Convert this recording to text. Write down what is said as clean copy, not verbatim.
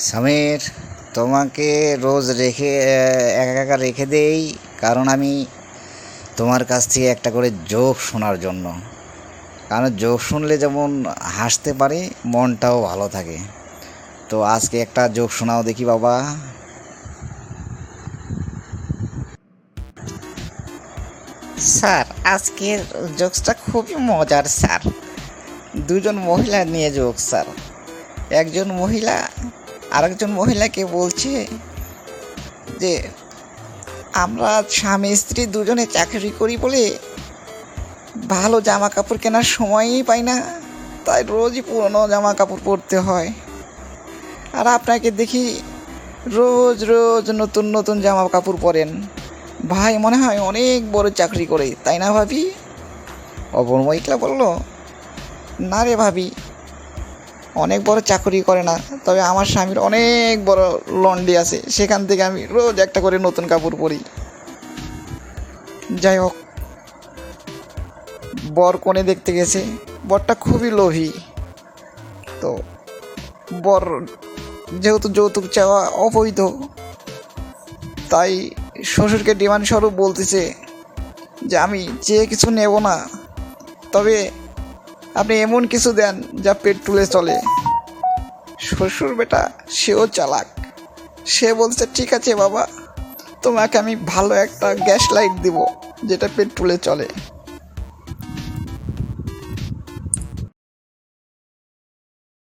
সমীর, তোমাকে রোজ একা একা রেখে দেই, কারণ আমি তোমার কাছ থেকে একটা করে জোক শোনার জন্য। কারণ জোক শুনলে যেমন হাসতে পারি, মনটাও ভালো থাকে। তো আজকে একটা জোক শোনাও দেখি বাবা। স্যার, আজকের জোকসটা খুবই মজার স্যার। দুজন মহিলা নিয়ে জোক স্যার। একজন মহিলা আরেকজন মহিলাকে বলছে যে আমরা স্বামী স্ত্রী দুজনে চাকরি করি বলে ভালো জামা কাপড় কেনার সময়ই পাই না, তাই রোজই পুরনো জামা কাপড় পরতে হয়। আর আপনাকে দেখি রোজ রোজ নতুন নতুন জামা কাপড় পরেন। ভাই মনে হয় অনেক বড় চাকরি করে, তাই না ভাবি? অপর মহিলা বলল, না রে ভাবি, অনেক বড় চাকরি করে না, তবে আমার স্বামীর অনেক বড় লন্ড্রি আছে, সেখান থেকে আমি রোজ একটা করে নতুন কাপড় পরি। যাই হোক, বর কোণে দেখতে গেছে। বরটা খুবই লোভী। তো বর যেহেতু যৌতুক চাওয়া অবৈধ, তাই শ্বশুরকে ডিমান্ড স্বরূপ বলতেছে যে আমি চেয়ে কিছু নেব না, তবে আপনি এমন কিছু দেন যা পেট তুলে চলে। শ্বশুর বেটা সেও চালাক। সে বলছে, ঠিক আছে বাবা, তোমাকে আমি ভালো একটা গ্যাস লাইট দিব যেটা পেট তুলে চলে।